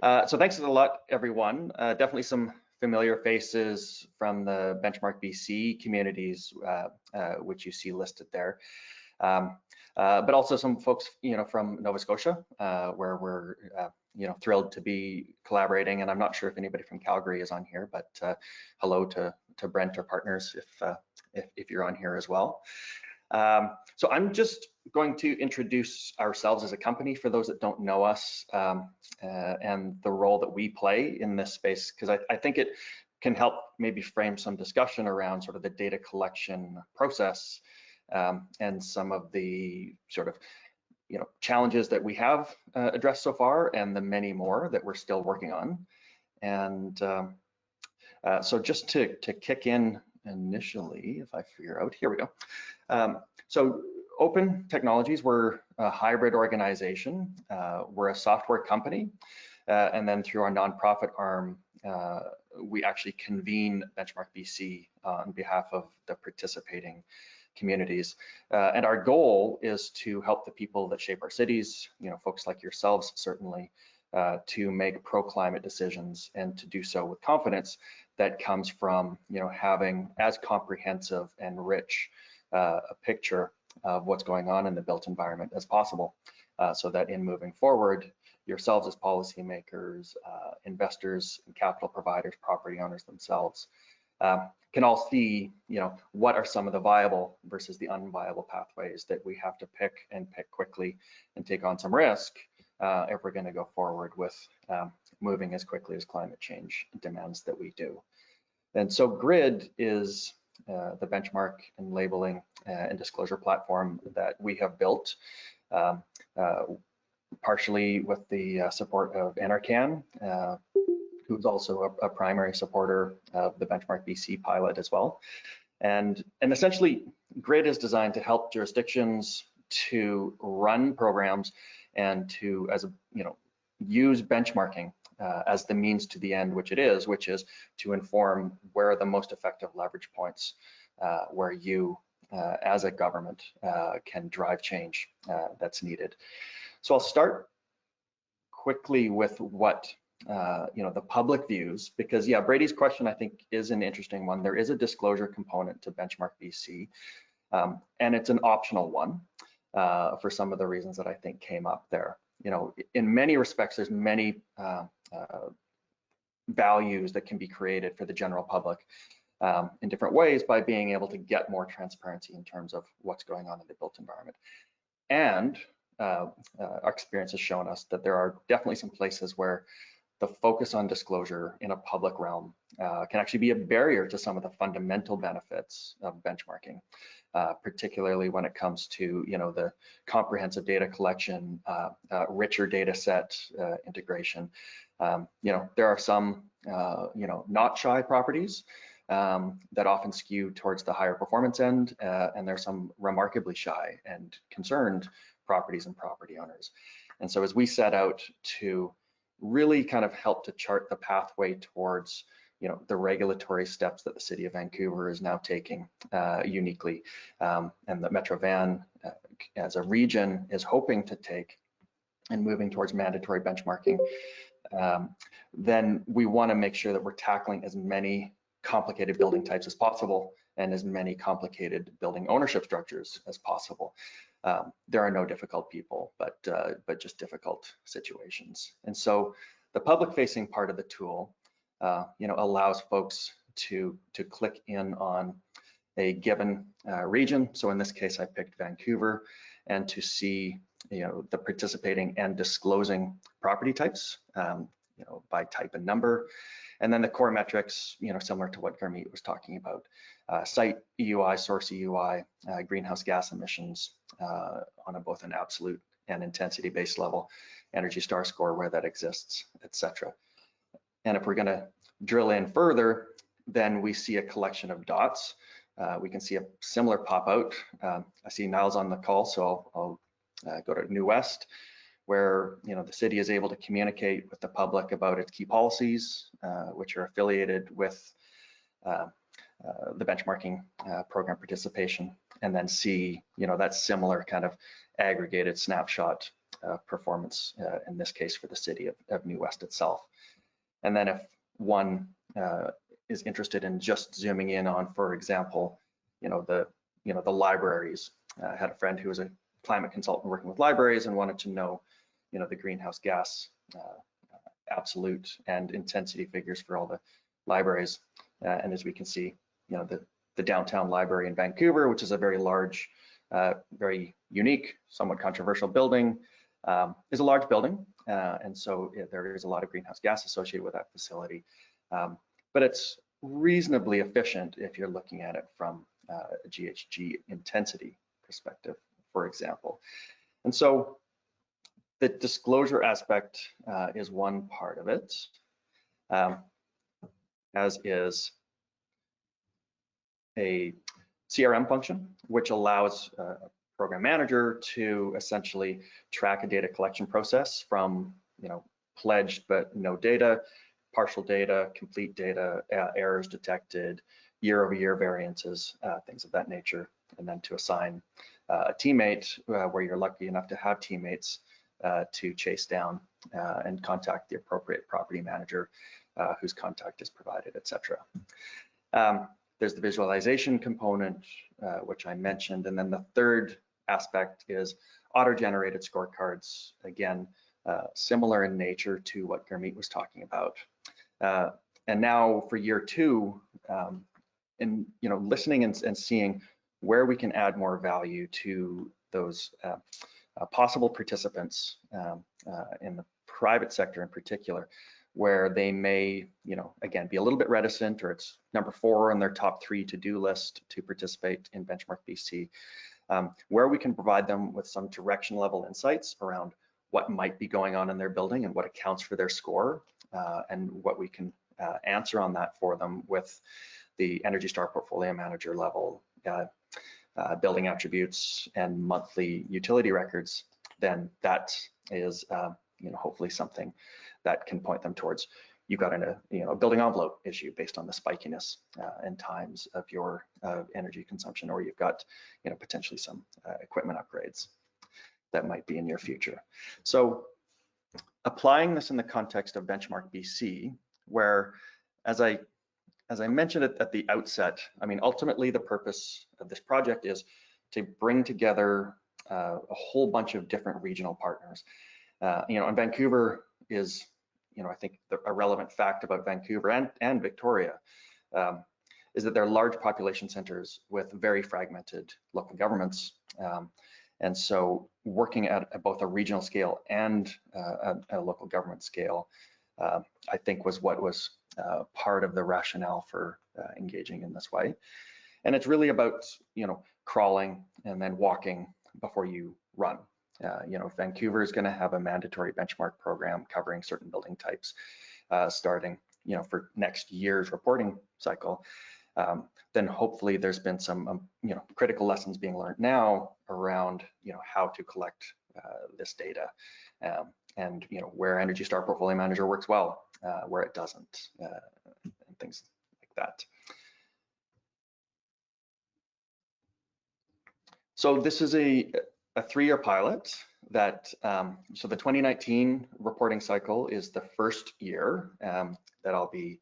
So thanks a lot, everyone. Definitely some familiar faces from the Benchmark BC communities, which you see listed there. But also some folks, from Nova Scotia, where we're, thrilled to be collaborating. And I'm not sure if anybody from Calgary is on here, but hello to Brent or partners if you're on here as well. So I'm just going to introduce ourselves as a company for those that don't know us, and the role that we play in this space, because I think it can help maybe frame some discussion around sort of the data collection process, and some of the sort of challenges that we have addressed so far, and the many more that we're still working on. And so just to kick in initially, if I figure out, here we go. So Open Technologies, we're a hybrid organization. We're a software company, and then through our nonprofit arm, we actually convene Benchmark BC on behalf of the participating communities. And our goal is to help the people that shape our cities, folks like yourselves certainly, to make pro-climate decisions, and to do so with confidence that comes from having as comprehensive and rich a picture of what's going on in the built environment as possible, so that in moving forward, yourselves as policymakers, investors and capital providers, property owners themselves, can all see what are some of the viable versus the unviable pathways that we have to pick quickly and take on some risk if we're going to go forward with moving as quickly as climate change demands that we do. And so GRID is the benchmark and labeling and disclosure platform that we have built, partially with the support of NRCan, who's also a primary supporter of the Benchmark BC pilot as well. And essentially, GRID is designed to help jurisdictions to run programs and to, use benchmarking as the means to the end, which is to inform where are the most effective leverage points where you, as a government, can drive change that's needed. So I'll start quickly with what the public views, because Brady's question I think is an interesting one. There is a disclosure component to Benchmark BC, and it's an optional one for some of the reasons that I think came up there. In many respects, there's many values that can be created for the general public in different ways by being able to get more transparency in terms of what's going on in the built environment. And our experience has shown us that there are definitely some places where the focus on disclosure in a public realm can actually be a barrier to some of the fundamental benefits of benchmarking, particularly when it comes to the comprehensive data collection, richer data set integration. There are some not shy properties that often skew towards the higher performance end, and there's some remarkably shy and concerned properties and property owners. And so as we set out to really kind of help to chart the pathway towards the regulatory steps that the city of Vancouver is now taking uniquely, and that Metro Van as a region is hoping to take and moving towards mandatory benchmarking, then we want to make sure that we're tackling as many complicated building types as possible and as many complicated building ownership structures as possible. There are no difficult people, but just difficult situations. And so the public-facing part of the tool, allows folks to click in on a given region. So in this case, I picked Vancouver, and to see the participating and disclosing property types, by type and number. And then the core metrics, similar to what Gurmeet was talking about, site EUI, source EUI, greenhouse gas emissions on both an absolute and intensity-based level, Energy Star score where that exists, etc. And if we're going to drill in further, then we see a collection of dots. We can see a similar pop out. I see Niles on the call, so I'll go to New West, where the city is able to communicate with the public about its key policies, which are affiliated with the benchmarking program participation, and then see that similar kind of aggregated snapshot performance, in this case for the city of New West itself. And then if one is interested in just zooming in on, for example, the libraries. I had a friend who was a climate consultant working with libraries and wanted to know, the greenhouse gas absolute and intensity figures for all the libraries. And as we can see, the downtown library in Vancouver, which is a very large, very unique, somewhat controversial building, is a large building. And so there is a lot of greenhouse gas associated with that facility. But it's reasonably efficient if you're looking at it from a GHG intensity perspective, for example. And so the disclosure aspect is one part of it, as is a CRM function, which allows a program manager to essentially track a data collection process from, pledged but no data, partial data, complete data, errors detected, year-over-year variances, things of that nature, and then to assign a teammate where you're lucky enough to have teammates to chase down and contact the appropriate property manager whose contact is provided, etc. There's the visualization component, which I mentioned, and then the third aspect is auto-generated scorecards. Again, similar in nature to what Gurmeet was talking about. And now for year two, in listening and seeing where we can add more value to those possible participants in the private sector in particular, where they may, again, be a little bit reticent, or it's number 4 on their top 3 to-do list to participate in Benchmark BC, where we can provide them with some direction level insights around what might be going on in their building and what accounts for their score, and what we can answer on that for them with the Energy Star portfolio manager level building attributes and monthly utility records, then that is hopefully something that can point them towards, you've got a building envelope issue based on the spikiness and times of your energy consumption, or you've got potentially some equipment upgrades that might be in your future. So applying this in the context of Benchmark BC, where as I mentioned at the outset, ultimately the purpose of this project is to bring together a whole bunch of different regional partners. And Vancouver is, I think a relevant fact about Vancouver and Victoria is that they're large population centers with very fragmented local governments. And so working at both a regional scale and a local government scale, I think was what was part of the rationale for engaging in this way. And it's really about, crawling and then walking before you run. Vancouver is going to have a mandatory benchmark program covering certain building types starting, for next year's reporting cycle. Then hopefully there's been some, critical lessons being learned now around, how to collect this data, and where Energy Star Portfolio Manager works well, where it doesn't, and things like that. So this is a 3-year pilot that, so the 2019 reporting cycle is the first year that I'll be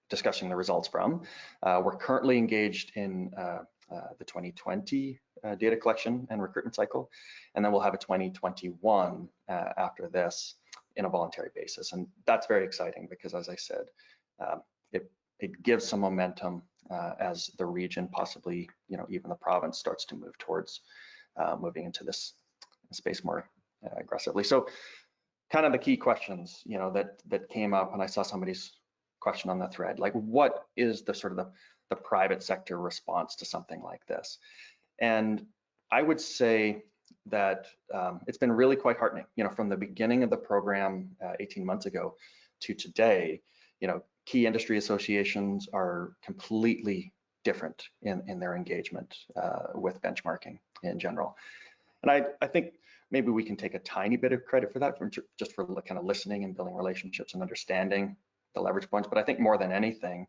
discussing the results from. We're currently engaged in the 2020 data collection and recruitment cycle, and then we'll have a 2021 after this in a voluntary basis. And that's very exciting because, as I said, it gives some momentum as the region, possibly, even the province, starts to move towards moving into this space more aggressively. So kind of the key questions, that came up, and I saw somebody's question on the thread, like what is the sort of the private sector response to something like this? And I would say that it's been really quite heartening, from the beginning of the program 18 months ago to today. Key industry associations are completely different in their engagement with benchmarking in general. And I think maybe we can take a tiny bit of credit for that, just for kind of listening and building relationships and understanding the leverage points. But I think more than anything,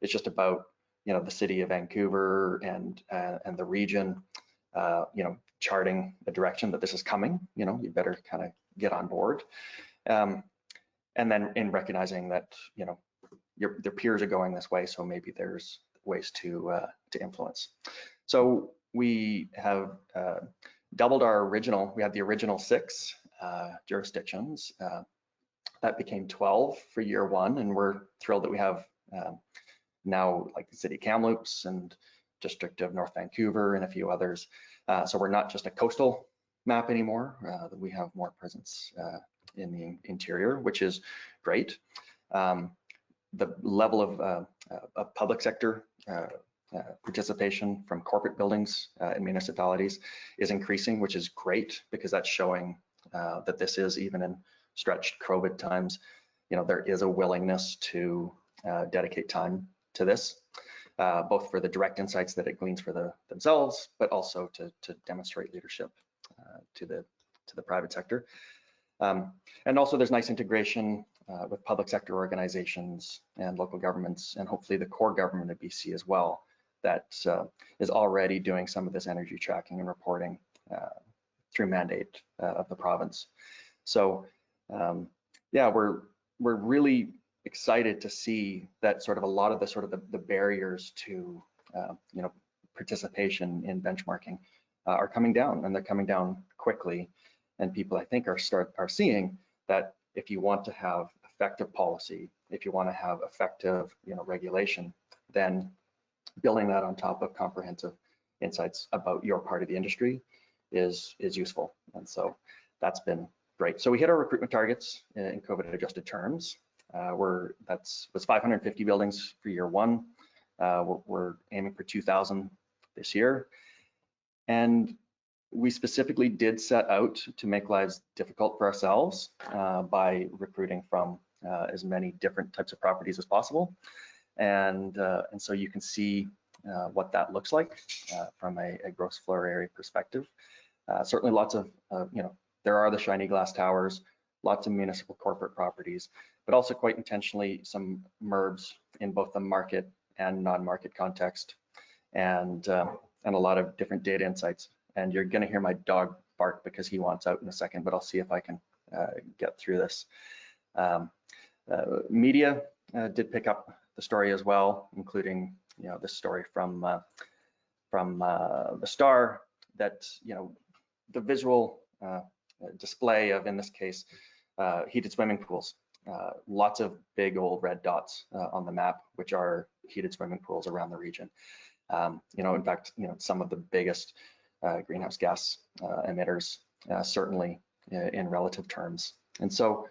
it's just about the city of Vancouver and the region charting the direction that this is coming. You better kind of get on board. And then in recognizing that, their peers are going this way, so maybe there's ways to influence. So we have doubled our original. We had the original 6 jurisdictions. That became 12 for year 1, and we're thrilled that we have now like the City of Kamloops and District of North Vancouver and a few others. So we're not just a coastal map anymore. We have more presence in the interior, which is great. The level of public sector participation from corporate buildings and municipalities is increasing, which is great because that's showing that this is, even in stretched COVID times, there is a willingness to dedicate time to this, both for the direct insights that it gleans for themselves, but also to demonstrate leadership to the private sector. And also there's nice integration with public sector organizations and local governments, and hopefully the core government of BC as well, that is already doing some of this energy tracking and reporting through mandate of the province. So yeah, we're really excited to see that a lot of the barriers to participation in benchmarking are coming down, and they're coming down quickly. And people, I think, are seeing that if you want to have effective policy, if you want to have effective regulation, then building that on top of comprehensive insights about your part of the industry is useful. And so that's been great. So we hit our recruitment targets in COVID adjusted terms. Was 550 buildings for year 1. We're aiming for 2,000 this year. And we specifically did set out to make lives difficult for ourselves by recruiting from as many different types of properties as possible. And so you can see what that looks like from a gross floor area perspective. Certainly lots of, there are the shiny glass towers, lots of municipal corporate properties, but also quite intentionally some MURBs in both the market and non-market context, and a lot of different data insights. And you're going to hear my dog bark because he wants out in a second, but I'll see if I can get through this. Media did pick up the story as well, including this story from the Star, that the visual display of, in this case, heated swimming pools. Lots of big old red dots on the map, which are heated swimming pools around the region. In fact, some of the biggest greenhouse gas emitters, certainly in relative terms. And so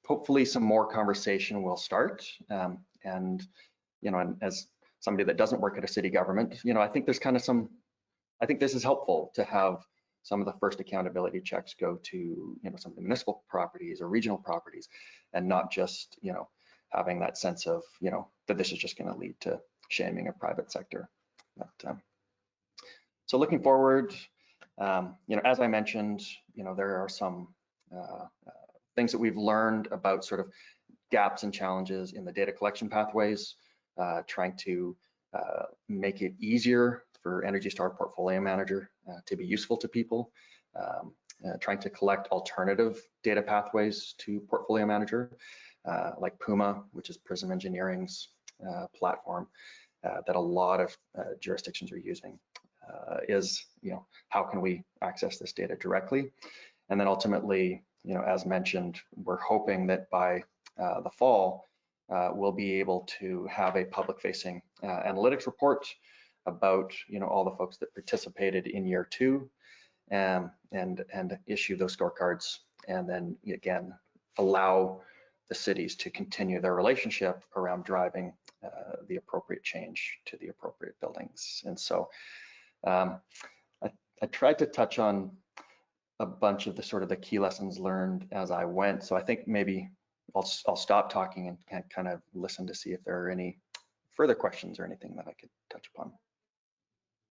hopefully some more conversation will start. And as somebody that doesn't work at a city government, I think there's I think this is helpful to have some of the first accountability checks go to, some of the municipal properties or regional properties, and not just, having that sense of, that this is just going to lead to shaming of private sector. But, so looking forward, as I mentioned, there are some things that we've learned about gaps and challenges in the data collection pathways, trying to make it easier for Energy Star Portfolio Manager to be useful to people, trying to collect alternative data pathways to Portfolio Manager, like Puma, which is Prism Engineering's platform that a lot of jurisdictions are using. Is how can we access this data directly? And then ultimately, as mentioned, we're hoping that by the fall we'll be able to have a public-facing analytics report about all the folks that participated in year 2, and issue those scorecards, and then again allow the cities to continue their relationship around driving the appropriate change to the appropriate buildings. And so I tried to touch on a bunch of the key lessons learned as I went. So I think maybe I'll stop talking and kind of listen to see if there are any further questions or anything that I could touch upon.